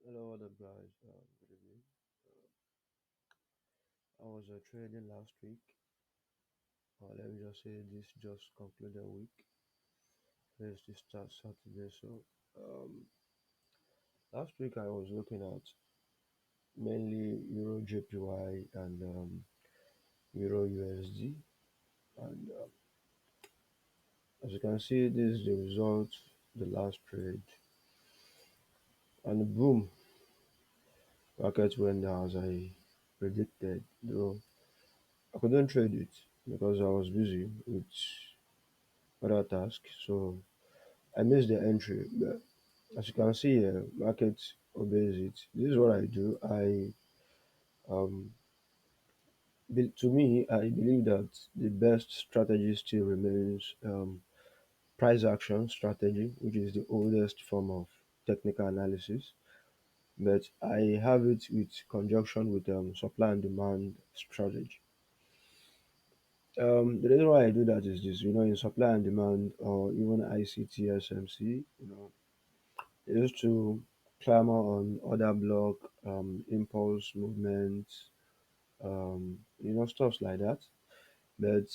Hello, what up, guys? Good evening. I was trading last week, or let me just say this just concluded week. Let's just start Saturday. Um, Last week I was looking at mainly Euro JPY and Euro USD, and as you can see, this is the result, the last trade, and boom, market went down as I predicted. Though I couldn't trade it because I was busy with other tasks, so I missed the entry. But as you can see here, market obeys it. This is what I do. Um, to me, I believe that the best strategy still remains price action strategy, which is the oldest form of technical analysis. But I have it with conjunction with supply and demand strategy. The reason why I do that is this, in supply and demand or even ICT SMC, they used to clamor on order block, impulse movements, stuff like that. But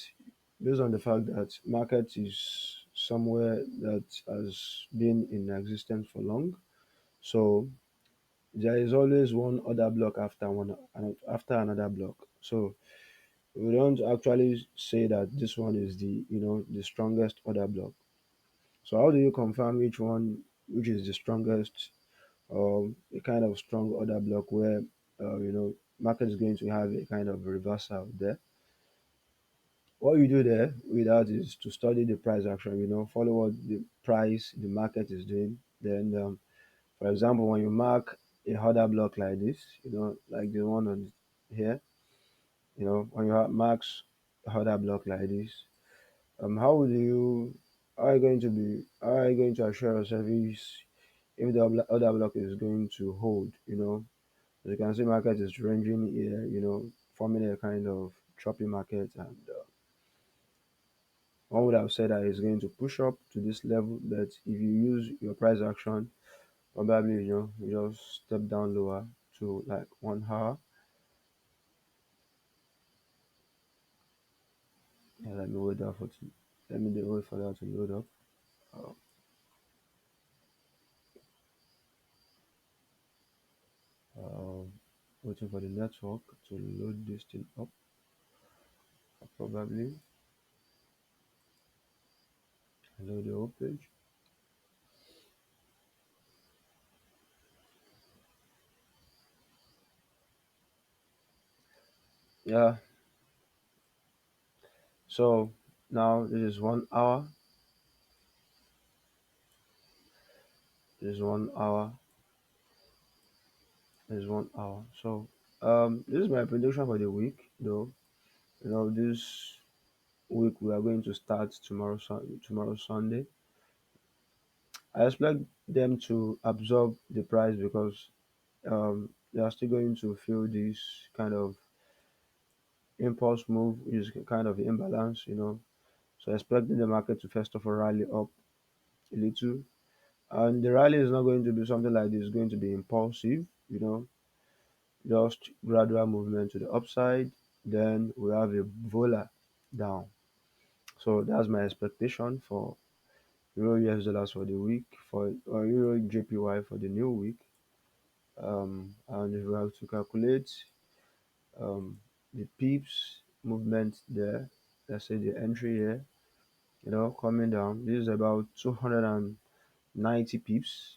based on the fact that market is somewhere that has been in existence for long, so there is always one order block after another block. So we don't actually say that this one is the strongest order block. So how do you confirm which is the strongest, a kind of strong order block where market is going to have a kind of reversal there? What you do there with that is to study the price action, follow what the market is doing. Then, for example, when you mark a order block like this, like the one on here, when you marks a order block like this, how would you, how are you going to assure yourself if the order block is going to hold, as you can see, market is ranging here, forming a kind of choppy market, and one would have said that it's going to push up to this level, but if you use your price action, probably you just step down lower to like 1 hour. Yeah, let me wait for that to load up. Uh, Waiting for the network to load this thing up. Probably load the whole page. Yeah. So now this is 1 hour. This is 1 hour. This is 1 hour. So this is my prediction for the week, though. This week we are going to start tomorrow Sunday. I expect them to absorb the price because they are still going to feel this kind of impulse move, which is kind of imbalance, So expecting the market to first of all rally up a little. And the rally is not going to be something like this, it's going to be impulsive, just gradual movement to the upside. Then we have a vola down. So that's my expectation for Euro US dollars for the week, for or Euro JPY for the new week. And if we have to calculate the pips movement there, let's say the entry here, coming down, this is about 290 pips.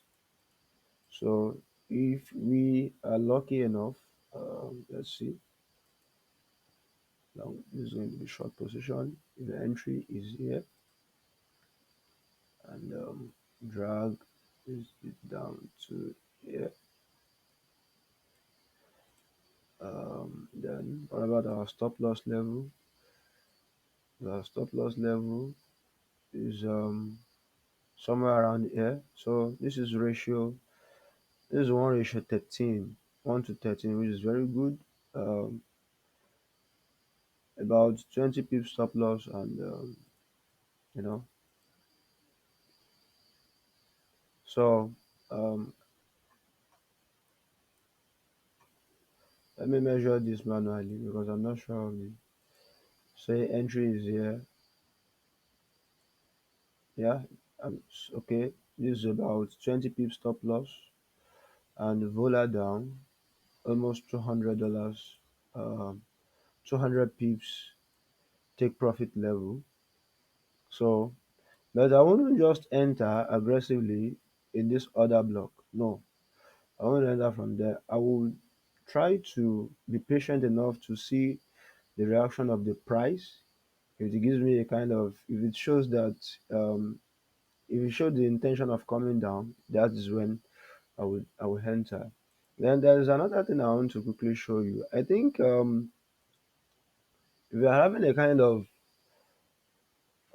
So if we are lucky enough, let's see, now this is going to be short position. If the entry is here and drag it down to here, then what about our stop loss level? The stop loss level is somewhere around here. So this is ratio. This is 1 ratio 13, 1 to 13, which is very good. Um, about 20 pips stop loss, and you know. So um, Let me measure this manually because I'm not sure of the say entry is here. Yeah, okay. This is about 20 pips stop loss and vola down almost $200. 200 pips take profit level. So, but I won't just enter aggressively in this other block. No, I won't enter from there. I will try to be patient enough to see the reaction of the price. If it gives me a kind of, if it shows that, if it shows the intention of coming down, that is when I will enter. Then there's another thing I want to quickly show you. I think if you're having a kind of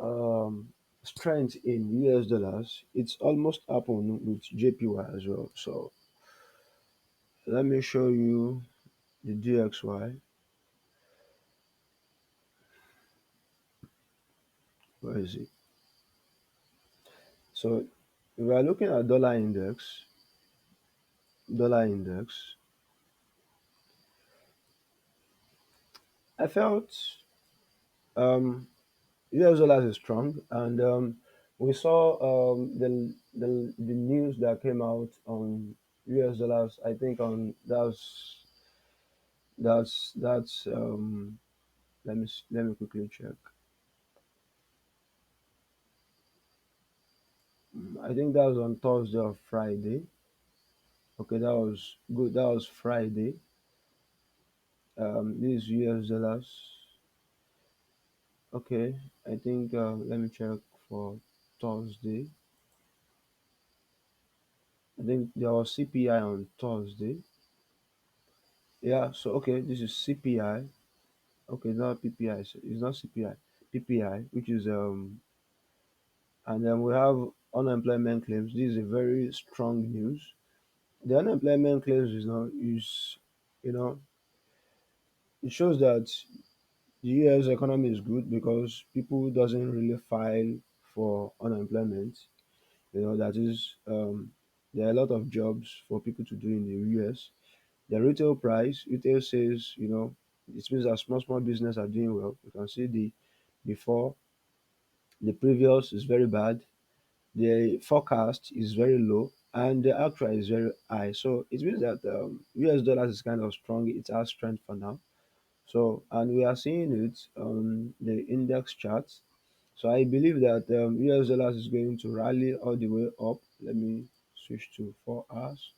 um, strength in US dollars, it's almost happened with JPY as well. So let me show you the DXY. Where is it? So if we are looking at dollar index, I felt um, US dollars is strong, and we saw the news that came out on US dollars. I think on that's let me quickly check. I think that was on Thursday or Friday. Okay, that was good. That was Friday. This is US dollars. Okay, I think let me check for Thursday. I think there was CPI on Thursday. Yeah, so okay, this is CPI. Okay, not PPI. It's not CPI. PPI, which is and then we have unemployment claims. This is a very strong news. The unemployment claims you know, it shows that the US economy is good because people doesn't really file for unemployment. That is, there are a lot of jobs for people to do in the US. The retail says, it means that small business are doing well. You can see the before, the previous is very bad, the forecast is very low, and the actual is very high. So it means that US dollars is kind of strong. It has strength for now. So, and we are seeing it on the index charts. So I believe that US dollars is going to rally all the way up. Let me switch to 4 hours.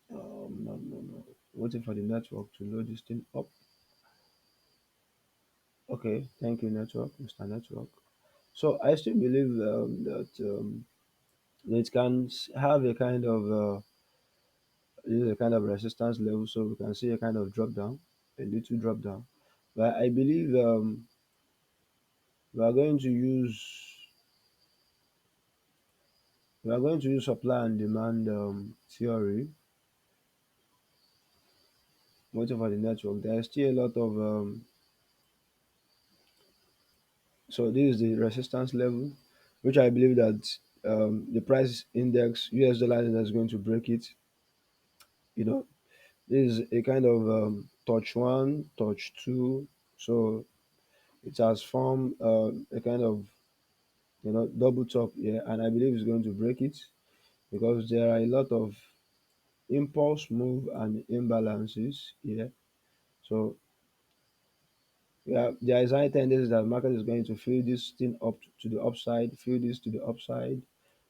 No, no, no. Waiting for the network to load this thing up. Okay, thank you, network, Mr. Network. So I still believe that it can have a kind of this is a kind of resistance level, so we can see a kind of drop down, a little drop down. But I believe we are going to use supply and demand theory. Waiting for the network. There is still a lot of so this is the resistance level, which I believe that the price index US dollar index is going to break it. You know, this is a kind of touch one, touch two. So it has formed a kind of double top here, and I believe it's going to break it because there are a lot of impulse move and imbalances here. So yeah, there is high tendency that market is going to fill this thing up to the upside, fill this to the upside,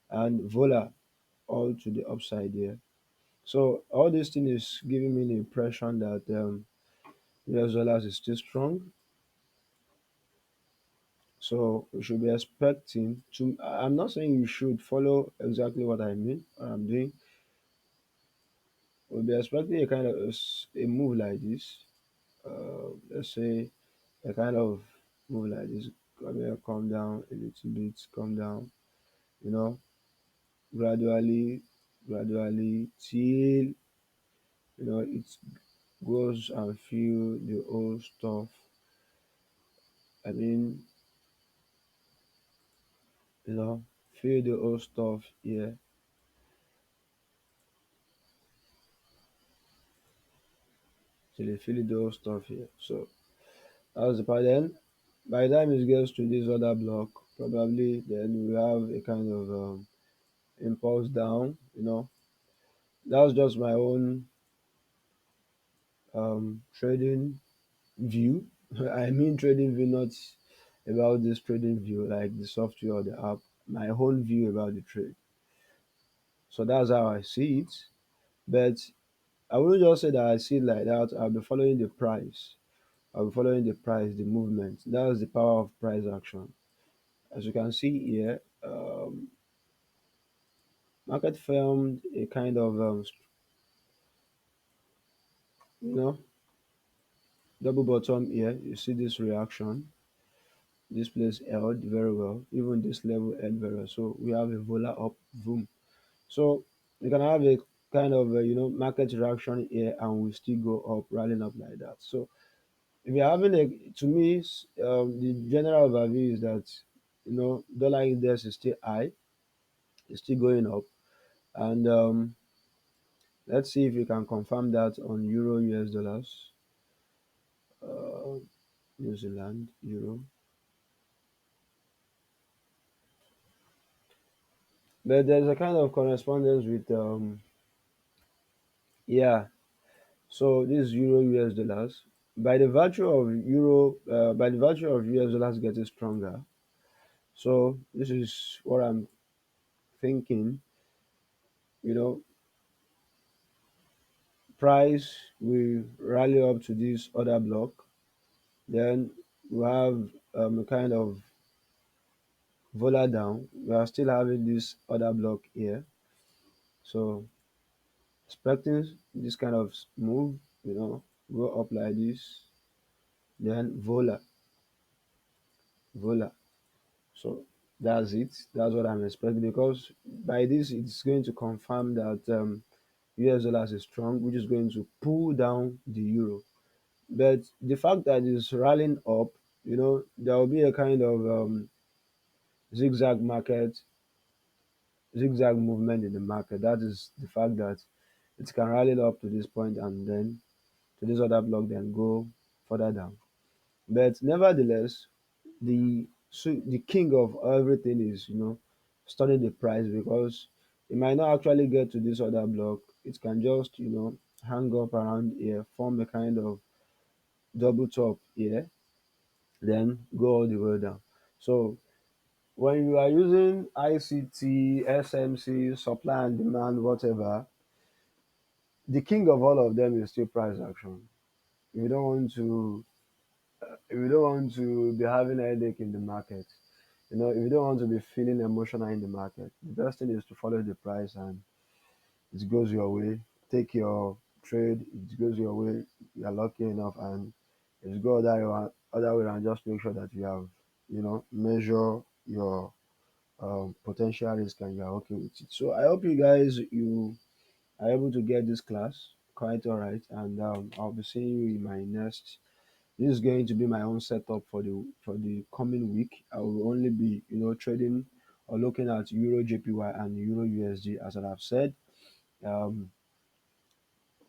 and vola all to the upside here. So all this thing is giving me the impression that US dollars is still strong. So we should be expecting to. I'm not saying you should follow exactly what I mean, what I'm doing. We'll be expecting a kind of a move like this. Let's say a kind of move like this. Come here, come down a little bit, come down. You know, gradually, gradually till it goes and feel the old stuff. I mean, feel the old stuff here. till it feel those stuff here. So that was the part. Then by the time it gets to this other block, probably then we have a kind of impulse down. That was just my own trading view. I mean trading view, not about this trading view like the software or the app. My own view about the trade. So that's how I see it. But I wouldn't just say that I see it like that. I'll be following the price. I'll be following the price, the movement. That's the power of price action. As you can see here, market formed a kind of you know double bottom here. You see this reaction. This place held very well. Even this level held very well. So we have a vola up, boom. So you can have a kind of market reaction here, and we still go up, rallying up like that. So if you're having a, to me, the general overview is that dollar index is still high, it's still going up, and let's see if we can confirm that on euro US dollars, uh, New Zealand euro. But there's a kind of correspondence with yeah. So this is euro US dollars. By the virtue of by the virtue of US dollars getting stronger. So this is what I'm thinking. You know, price will rally up to this other block. Then we have a kind of vola down. We are still having this other block here. So expecting this kind of move, go up like this. Then vola. So that's it. That's what I'm expecting because by this it's going to confirm that US dollars is strong, which is going to pull down the euro. But the fact that it's rallying up, there will be a kind of zigzag market, zigzag movement in the market. That is the fact that it can rally up to this point and then to this other block, then go further down. But nevertheless, the king of everything is studying the price because it might not actually get to this other block. It can just hang up around here, form a kind of double top here, then go all the way down. So when you are using ICT, SMC, supply and demand, whatever, the king of all of them is still price action. If you don't want to, if you don't want to be having a headache in the market, if you don't want to be feeling emotional in the market, the best thing is to follow the price and it goes your way. Take your trade, it goes your way. You're lucky enough, and if it go other way around, just make sure that you have, measure your potential risk and you're okay with it. So I hope you guys you are able to get this class quite all right, and I'll be seeing you in my next. This is going to be my own setup for the coming week. I will only be trading or looking at Euro JPY and Euro USD as I have said. Um,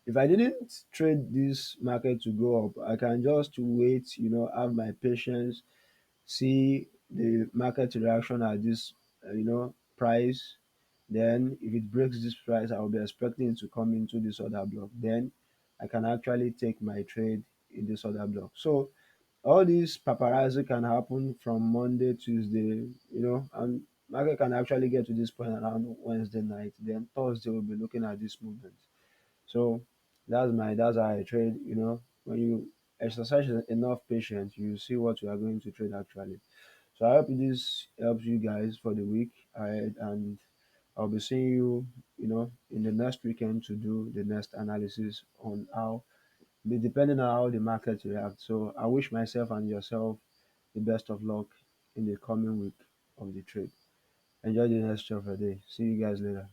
if I didn't trade this market to go up, I can just wait, have my patience, see the market reaction at this price. Then if it breaks this price, I will be expecting it to come into this other block. Then I can actually take my trade in this other block. So all this paparazzi can happen from Monday, Tuesday, and market can actually get to this point around Wednesday night. Then Thursday we'll be looking at this movement. So that's how I trade. When you exercise enough patience, you see what you are going to trade actually. So I hope this helps you guys for the week ahead, and I'll be seeing you, in the next weekend to do the next analysis on how, depending on how the market reacts. So I wish myself and yourself the best of luck in the coming week of the trade. Enjoy the rest of your day. See you guys later.